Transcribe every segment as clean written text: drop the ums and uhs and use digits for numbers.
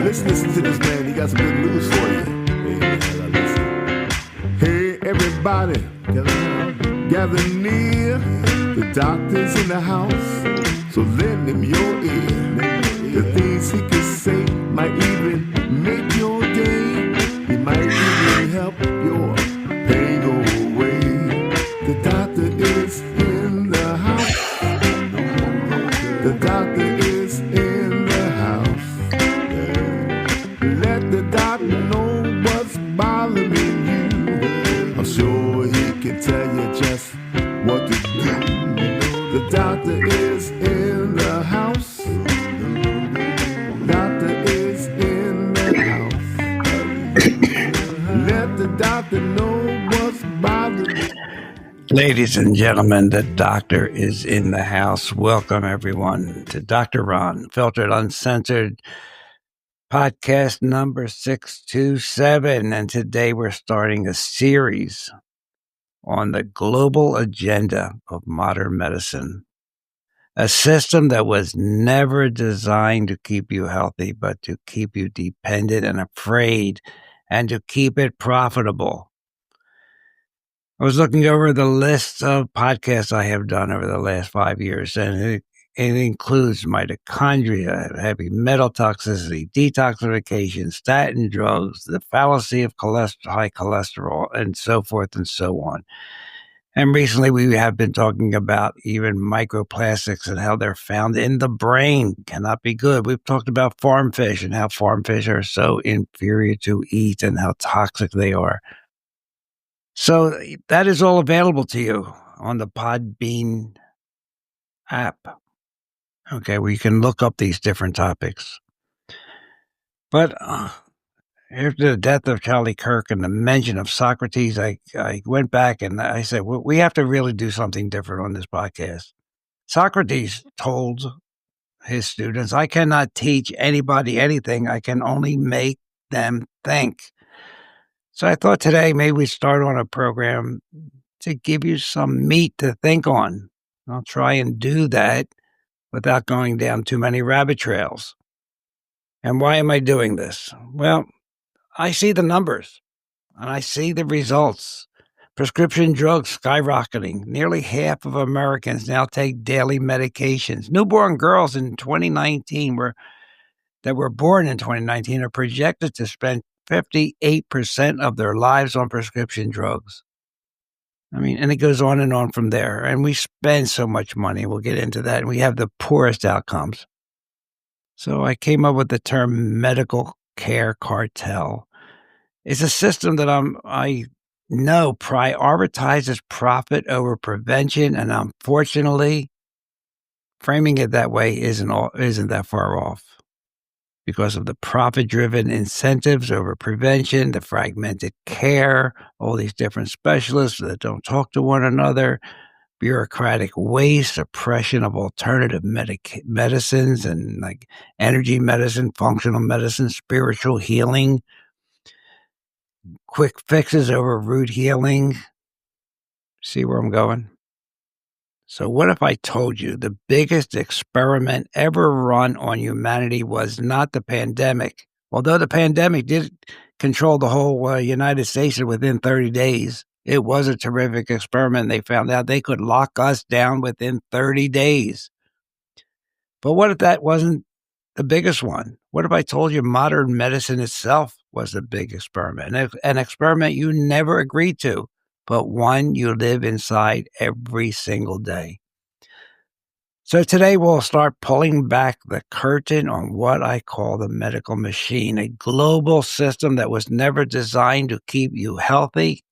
Listen to this, man. He got some good news for you. Hey, everybody, gather near. The doctor's in the house, so lend him your ear. The things he could say might even make your day. He might even help your pain go away. The doctor is in the house. The doctor is in the house. Let the doctor know what's bothering you. I'm sure he can tell you just what to do. The doctor is in the house. Doctor is in the house. Let the doctor know what's bothering you. Ladies and gentlemen, the doctor is in the house. Welcome, everyone, to Dr. Ron, Filtered Uncensored, podcast number 627. And today we're starting a series on the global agenda of modern medicine, a system that was never designed to keep you healthy, but to keep you dependent and afraid, and to keep it profitable. I was looking over the list of podcasts I have done over the last 5 years, and it includes mitochondria, heavy metal toxicity, detoxification, statin drugs, the fallacy of high cholesterol, and so forth and so on. And recently we have been talking about even microplastics and how they're found in the brain. Cannot be good. We've talked about farm fish and how farm fish are so inferior to eat and how toxic they are. So that is all available to you on the Podbean app. Okay, where you can look up these different topics. But after the death of Charlie Kirk and the mention of Socrates, I went back and I said, well, we have to really do something different on this podcast. Socrates told his students, I cannot teach anybody anything. I can only make them think. So I thought today maybe we start on a program to give you some meat to think on. I'll try and do that without going down too many rabbit trails. And why am I doing this? Well, I see the numbers and I see the results. Prescription drugs skyrocketing. Nearly half of Americans now take daily medications. Newborn girls in 2019 that were born in 2019 are projected to spend 58% of their lives on prescription drugs. I mean, and it goes on and on from there. And we spend so much money. We'll get into that. And we have the poorest outcomes. So I came up with the term medical care cartel. It's a system that I know prioritizes profit over prevention. And unfortunately, framing it that way isn't that far off. Because of the profit-driven incentives over prevention, the fragmented care, all these different specialists that don't talk to one another, bureaucratic waste, suppression of alternative medicines and like energy medicine, functional medicine, spiritual healing, quick fixes over root healing. See where I'm going? So what if I told you the biggest experiment ever run on humanity was not the pandemic? Although the pandemic did control the whole United States within 30 days, it was a terrific experiment. They found out they could lock us down within 30 days. But what if that wasn't the biggest one? What if I told you modern medicine itself was a big experiment, an experiment you never agreed to, but one you live inside every single day? So today we'll start pulling back the curtain on what I call the medical machine, a global system that was never designed to keep you healthy,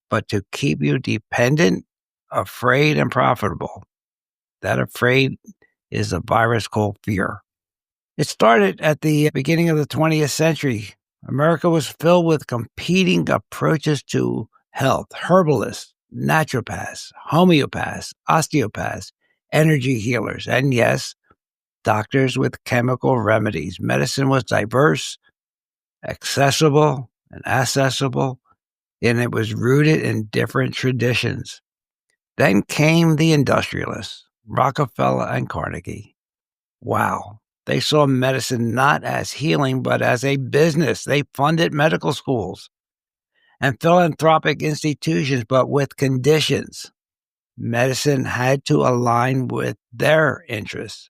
but to keep you dependent, afraid, and profitable. That afraid is a virus called fear. It started at the beginning of the 20th century. America was filled with competing approaches to health: herbalists, naturopaths, homeopaths, osteopaths, energy healers, and yes, doctors with chemical remedies. Medicine was diverse, accessible, and accessible, and it was rooted in different traditions. Then came the industrialists, Rockefeller and Carnegie. Wow, They saw medicine not as healing, but as a business. They funded medical schools and philanthropic institutions, but with conditions. Medicine had to align with their interests.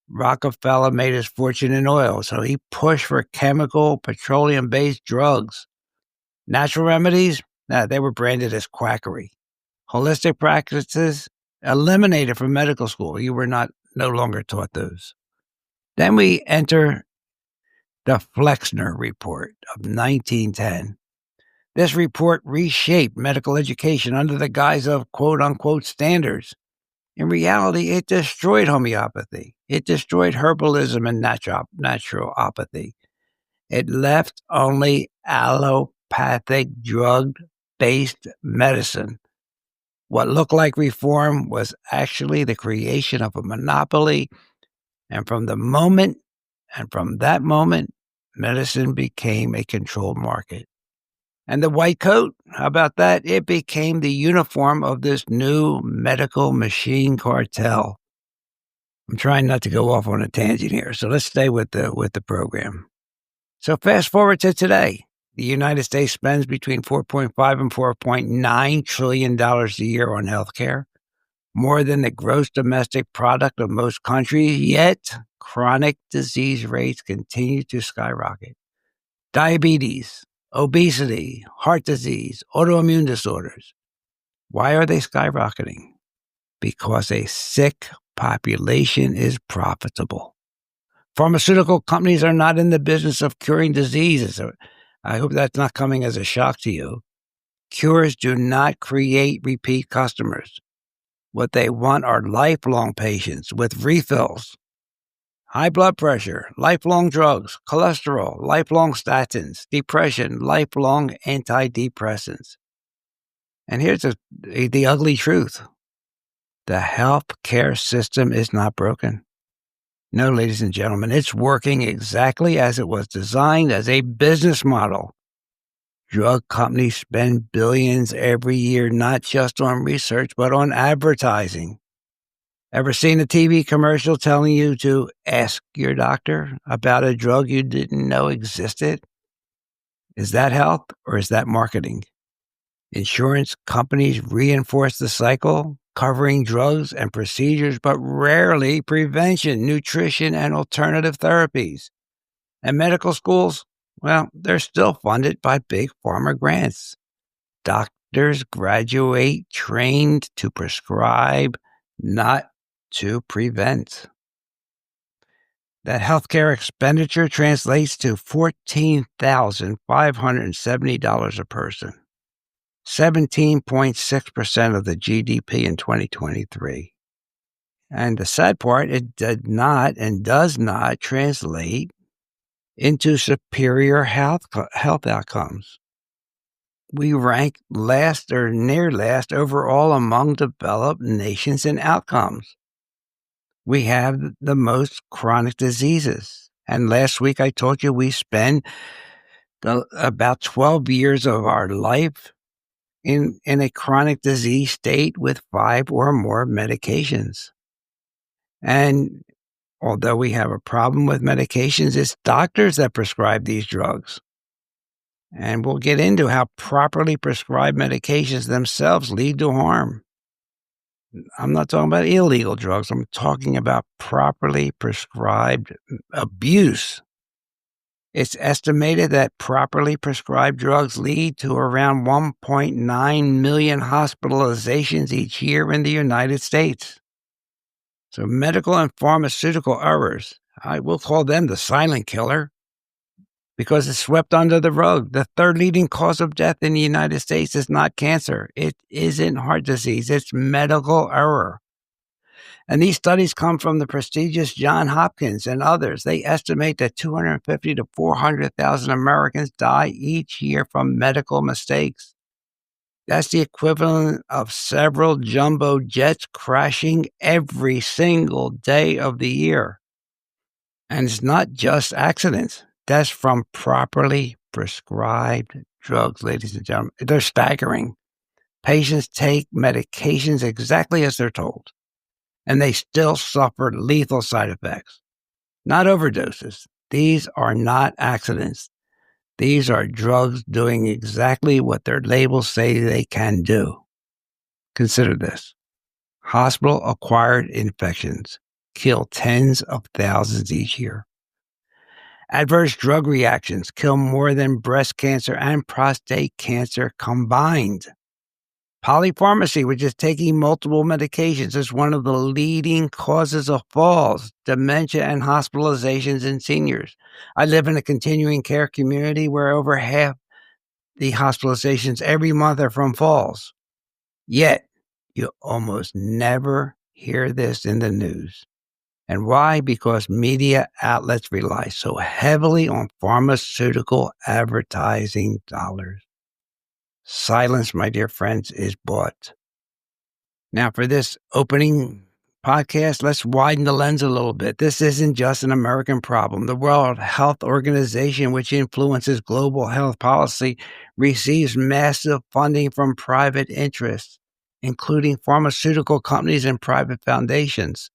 Rockefeller made his fortune in oil, so he pushed for chemical, petroleum-based drugs. Natural remedies, they were branded as quackery. Holistic practices, eliminated from medical school. You were no longer taught those. Then we enter the Flexner Report of 1910. This report reshaped medical education under the guise of quote-unquote standards. In reality, it destroyed homeopathy. It destroyed herbalism and naturopathy. It left only allopathic drug-based medicine. What looked like reform was actually the creation of a monopoly. And from that moment, medicine became a controlled market. And the white coat, how about that? It became the uniform of this new medical machine cartel. I'm trying not to go off on a tangent here, so let's stay with the program. So fast forward to today. The United States spends between $4.5 and $4.9 trillion a year on healthcare, more than the gross domestic product of most countries, yet chronic disease rates continue to skyrocket. Diabetes, obesity, heart disease, autoimmune disorders. Why are they skyrocketing? Because a sick population is profitable. Pharmaceutical companies are not in the business of curing diseases. I hope that's not coming as a shock to you. Cures do not create repeat customers. What they want are lifelong patients with refills. High blood pressure, lifelong drugs, cholesterol, lifelong statins, depression, lifelong antidepressants. And here's the ugly truth. The healthcare system is not broken. No, ladies and gentlemen, it's working exactly as it was designed as a business model. Drug companies spend billions every year, not just on research, but on advertising. Ever seen a TV commercial telling you to ask your doctor about a drug you didn't know existed? Is that health or is that marketing? Insurance companies reinforce the cycle, covering drugs and procedures, but rarely prevention, nutrition, and alternative therapies. And medical schools, well, they're still funded by big pharma grants. Doctors graduate trained to prescribe, not to prevent. That healthcare expenditure translates to $14,570 a person, 17.6% of the GDP in 2023. And the sad part, it did not and does not translate into superior health outcomes. We rank last or near last overall among developed nations in outcomes. We have the most chronic diseases. And last week I told you we spend about 12 years of our life in a chronic disease state with 5 or more medications. And although we have a problem with medications, it's doctors that prescribe these drugs. And we'll get into how properly prescribed medications themselves lead to harm. I'm not talking about illegal drugs. I'm talking about properly prescribed abuse. It's estimated that properly prescribed drugs lead to around 1.9 million hospitalizations each year in the United States. So medical and pharmaceutical errors, I will call them the silent killer because it's swept under the rug. The third leading cause of death in the United States is not cancer. It isn't heart disease. It's medical error. And these studies come from the prestigious Johns Hopkins and others. They estimate that 250 to 400,000 Americans die each year from medical mistakes. That's the equivalent of several jumbo jets crashing every single day of the year. And it's not just accidents. That's from properly prescribed drugs, ladies and gentlemen. They're staggering. Patients take medications exactly as they're told, and they still suffer lethal side effects. not overdoses. These are not accidents. These are drugs doing exactly what their labels say they can do. Consider this. Hospital-acquired infections kill tens of thousands each year. Adverse drug reactions kill more than breast cancer and prostate cancer combined. Polypharmacy, which is taking multiple medications, is one of the leading causes of falls, dementia, and hospitalizations in seniors. I live in a continuing care community where over half the hospitalizations every month are from falls. Yet, you almost never hear this in the news. And why? Because media outlets rely so heavily on pharmaceutical advertising dollars. Silence, my dear friends, is bought. Now, for this opening podcast, let's widen the lens a little bit. This isn't just an American problem. The World Health Organization, which influences global health policy, receives massive funding from private interests, including pharmaceutical companies and private foundations.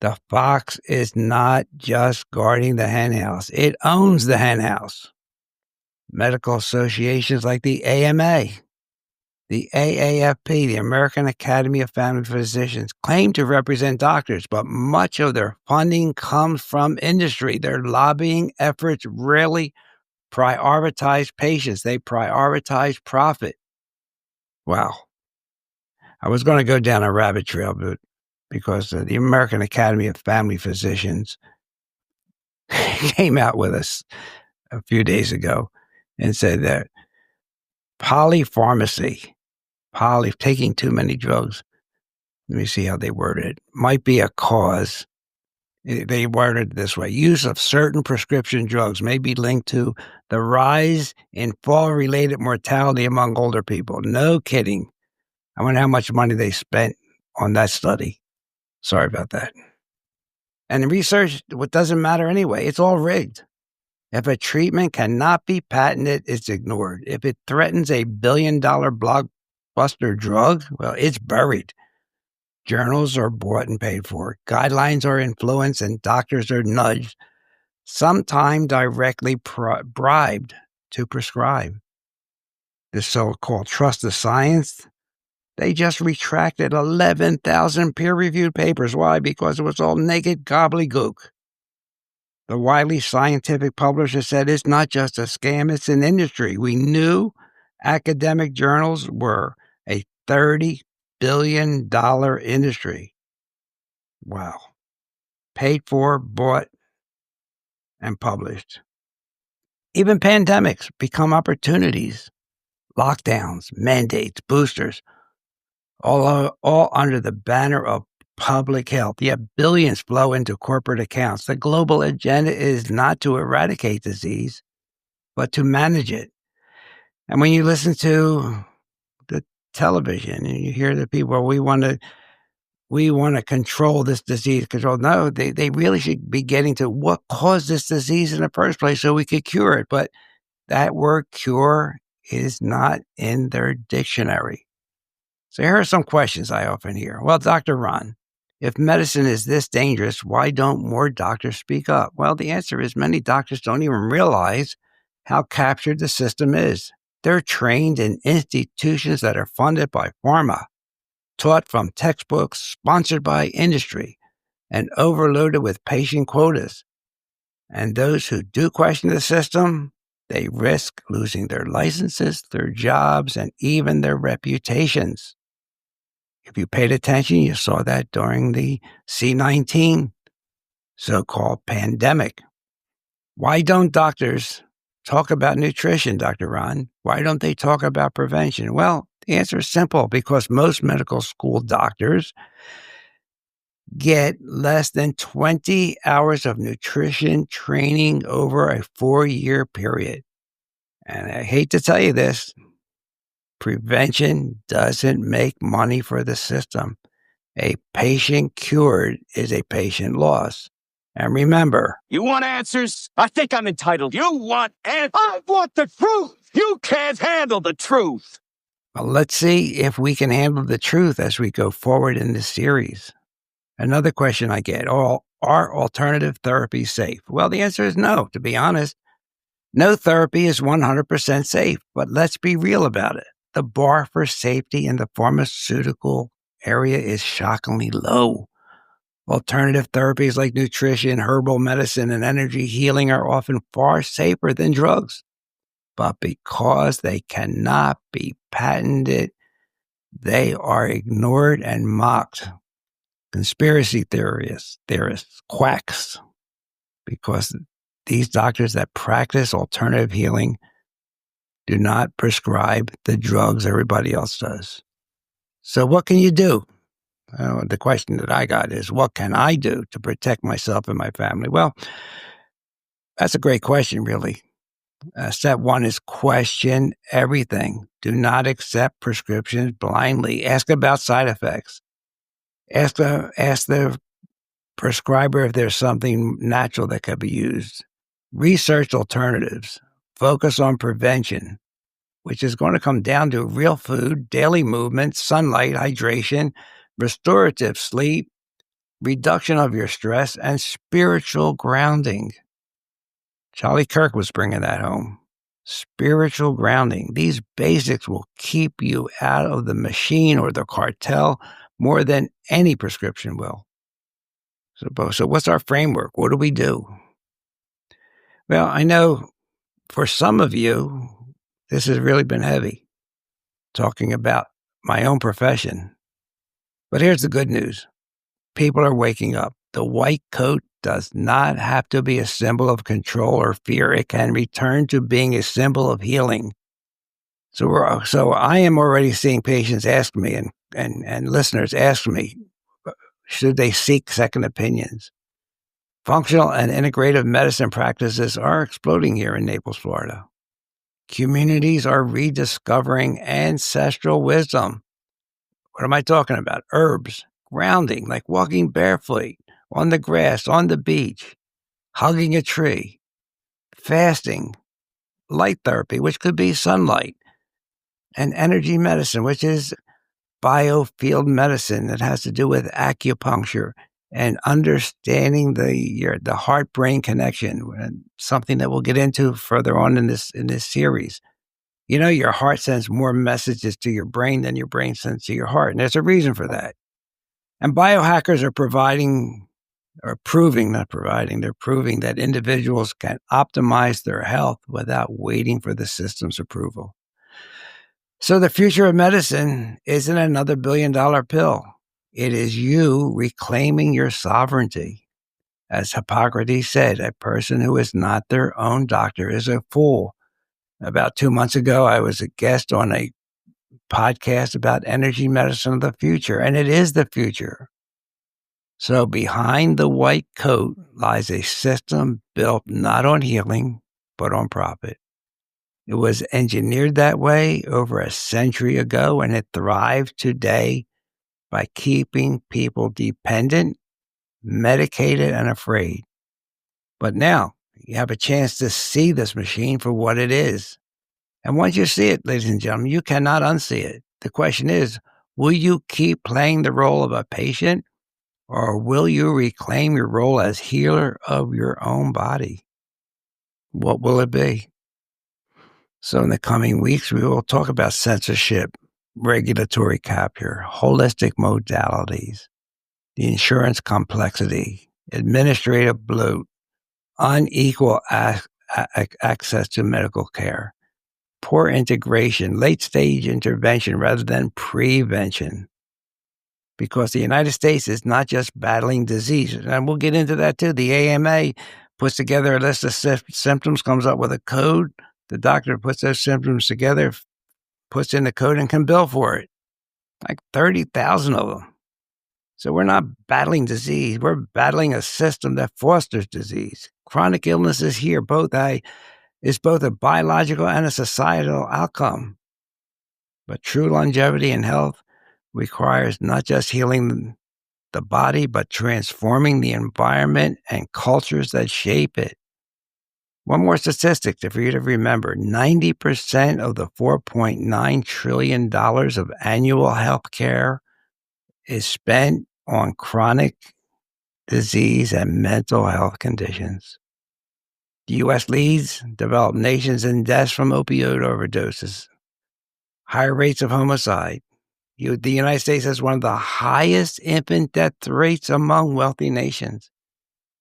The fox is not just guarding the henhouse. It owns the henhouse. Medical associations like the AMA, the AAFP, the American Academy of Family Physicians, claim to represent doctors, but much of their funding comes from industry. Their lobbying efforts rarely prioritize patients. They prioritize profit. Wow. I was going to go down a rabbit trail, but because the American Academy of Family Physicians came out with us a few days ago and said that polypharmacy, taking too many drugs, let me see how they worded it, might be a cause. They worded it this way: use of certain prescription drugs may be linked to the rise in fall-related mortality among older people. No kidding. I wonder how much money they spent on that study. Sorry about that. And in research, what doesn't matter anyway, it's all rigged. If a treatment cannot be patented, it's ignored. If it threatens a billion-dollar blockbuster drug, well, it's buried. Journals are bought and paid for. Guidelines are influenced and doctors are nudged, sometimes directly bribed to prescribe. The so-called trust the science, they just retracted 11,000 peer-reviewed papers. Why? Because it was all naked gobbledygook. The Wiley scientific publisher said it's not just a scam, it's an industry. We knew academic journals were a $30 billion industry. Wow. Paid for, bought, and published. Even pandemics become opportunities. Lockdowns, mandates, boosters, all under the banner of public health. Yet billions flow into corporate accounts. The global agenda is not to eradicate disease, but to manage it. And when you listen to the television and you hear the people, we want to control this disease. No, they really should be getting to what caused this disease in the first place so we could cure it. But that word cure is not in their dictionary. So here are some questions I often hear. Well, Dr. Ron, if medicine is this dangerous, why don't more doctors speak up? Well, the answer is many doctors don't even realize how captured the system is. They're trained in institutions that are funded by pharma, taught from textbooks, sponsored by industry, and overloaded with patient quotas. And those who do question the system, they risk losing their licenses, their jobs, and even their reputations. If you paid attention, you saw that during the C-19 so-called pandemic. Why don't doctors talk about nutrition, Dr. Ron? Why don't they talk about prevention? Well, the answer is simple: because most medical school doctors get less than 20 hours of nutrition training over a 4-year period. And I hate to tell you this, prevention doesn't make money for the system. A patient cured is a patient lost. And remember, you want answers? I think I'm entitled. You want answers? I want the truth. You can't handle the truth. Well, let's see if we can handle the truth as we go forward in this series. Another question I get, are Are alternative therapies safe? Well, the answer is no, to be honest. No therapy is 100% safe, but let's be real about it. The bar for safety in the pharmaceutical area is shockingly low. Alternative therapies like nutrition, herbal medicine, and energy healing are often far safer than drugs. But because they cannot be patented, they are ignored and mocked. Conspiracy theorists, quacks, because these doctors that practice alternative healing do not prescribe the drugs everybody else does. So what can you do? The question that I got is, what can I do to protect myself and my family? Well, that's a great question, really. Step one is question everything. Do not accept prescriptions blindly. Ask about side effects. Ask the prescriber if there's something natural that could be used. Research alternatives. Focus on prevention, which is going to come down to real food, daily movement, sunlight, hydration, restorative sleep, reduction of your stress, and spiritual grounding. Charlie Kirk was bringing that home. Spiritual grounding. These basics will keep you out of the machine or the cartel more than any prescription will. So what's our framework? What do we do? Well, I know for some of you, this has really been heavy, talking about my own profession. But here's the good news. People are waking up. The white coat does not have to be a symbol of control or fear. It can return to being a symbol of healing. So I am already seeing patients ask me and listeners ask me, should they seek second opinions? Functional and integrative medicine practices are exploding here in Naples, Florida. Communities are rediscovering ancestral wisdom. What am I talking about? Herbs, grounding, like walking barefoot, on the grass, on the beach, hugging a tree, fasting, light therapy, which could be sunlight, and energy medicine, which is biofield medicine that has to do with acupuncture and understanding the heart-brain connection, something that we'll get into further on in this series. You know, your heart sends more messages to your brain than your brain sends to your heart, and there's a reason for that. And biohackers are proving that individuals can optimize their health without waiting for the system's approval. So the future of medicine isn't another billion-dollar pill. It is you reclaiming your sovereignty. As Hippocrates said, a person who is not their own doctor is a fool. About 2 months ago, I was a guest on a podcast about energy medicine of the future, and it is the future. So behind the white coat lies a system built not on healing, but on profit. It was engineered that way over a century ago, and it thrives today by keeping people dependent, medicated, and afraid. But now you have a chance to see this machine for what it is. And once you see it, ladies and gentlemen, you cannot unsee it. The question is, will you keep playing the role of a patient, or will you reclaim your role as healer of your own body? What will it be? So in the coming weeks, we will talk about censorship, regulatory capture, holistic modalities, the insurance complexity, administrative bloat, unequal access to medical care, poor integration, late-stage intervention rather than prevention. Because the United States is not just battling disease, and we'll get into that too. The AMA puts together a list of symptoms, comes up with a code. The doctor puts those symptoms together, puts in the code, and can bill for it. Like 30,000 of them. So we're not battling disease. We're battling a system that fosters disease. Chronic illness is here. It's both a biological and a societal outcome. But true longevity and health requires not just healing the body, but transforming the environment and cultures that shape it. One more statistic for you to remember. 90% of the $4.9 trillion of annual health care is spent on chronic disease, and mental health conditions. The U.S. leads developed nations in deaths from opioid overdoses, higher rates of homicide. The United States has one of the highest infant death rates among wealthy nations,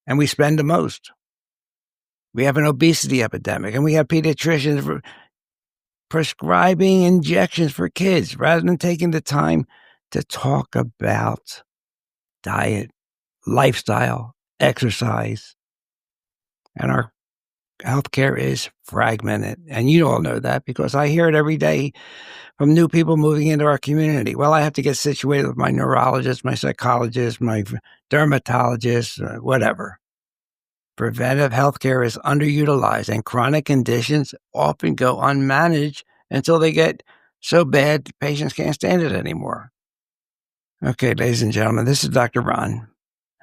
and we spend the most. We have an obesity epidemic, and we have pediatricians prescribing injections for kids rather than taking the time to talk about diet, lifestyle, exercise. And our healthcare is fragmented. And you all know that because I hear it every day from new people moving into our community. Well, I have to get situated with my neurologist, my psychologist, my dermatologist, whatever. Preventive healthcare is underutilized, and chronic conditions often go unmanaged until they get so bad patients can't stand it anymore. Okay, ladies and gentlemen, this is Dr. Ron,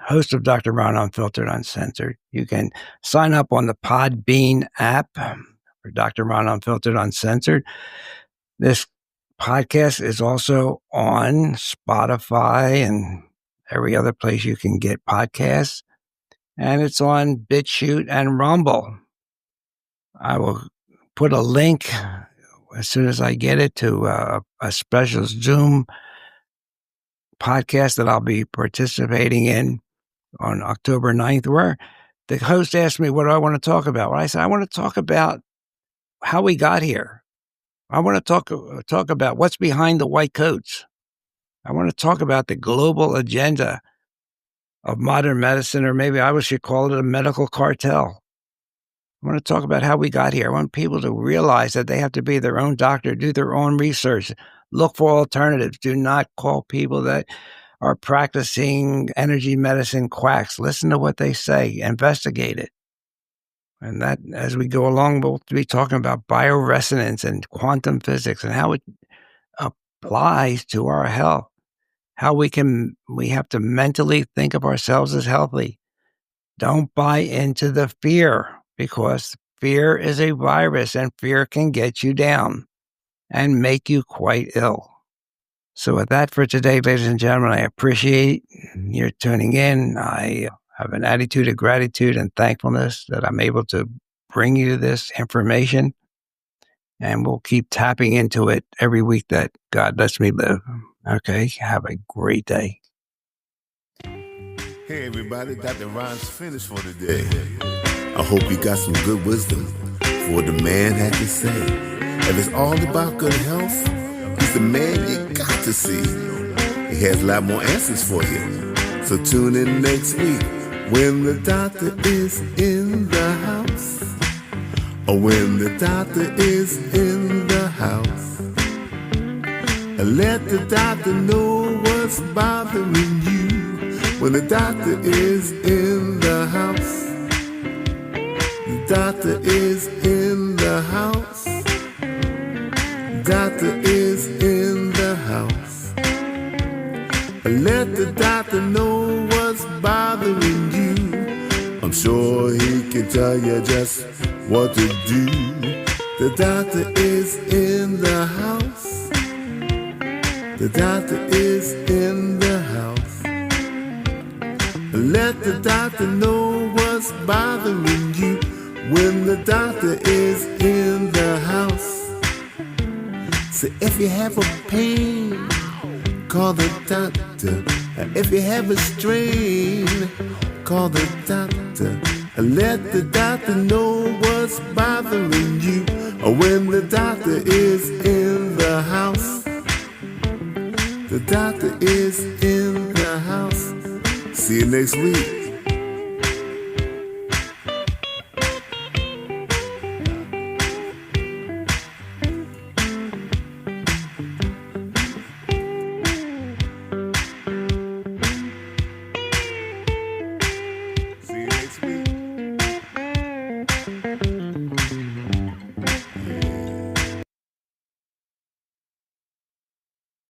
host of Dr. Ron Unfiltered, Uncensored. You can sign up on the Podbean app for Dr. Ron Unfiltered, Uncensored. This podcast is also on Spotify and every other place you can get podcasts. And it's on BitChute and Rumble. I will put a link as soon as I get it to a special Zoom podcast that I'll be participating in on October 9th, where the host asked me, what do I want to talk about? Well, I said, I want to talk about how we got here. I want to talk about what's behind the white coats. I want to talk about the global agenda of modern medicine, or maybe I should call it a medical cartel. I want to talk about how we got here. I want people to realize that they have to be their own doctor, do their own research, look for alternatives. Do not call people that are practicing energy medicine quacks. Listen to what they say, investigate it. And that, as we go along, we'll be talking about bioresonance and quantum physics and how it applies to our health. How we have to mentally think of ourselves as healthy. Don't buy into the fear, because fear is a virus and fear can get you down and make you quite ill. So with that for today, ladies and gentlemen, I appreciate your tuning in. I have an attitude of gratitude and thankfulness that I'm able to bring you this information, and we'll keep tapping into it every week that God lets me live. Okay, have a great day. Hey everybody, Dr. Ron's finished for today. I hope you got some good wisdom for what the man had to say. If it's all about good health, he's the man you got to see. He has a lot more answers for you. So tune in next week when the doctor is in the house. Or when the doctor is in the house. Let the doctor know what's bothering you. When the doctor is in the house. The doctor is in the house. Doctor is in the house. Let the doctor know what's bothering you. I'm sure he can tell you just what to do. The doctor is in the house. The doctor is in the house. Let the doctor know what's bothering you. When the doctor is in the house. So if you have a pain, call the doctor. If you have a strain, call the doctor. Let the doctor know what's bothering you. When the doctor is in the house. The doctor is in the house. See you next week.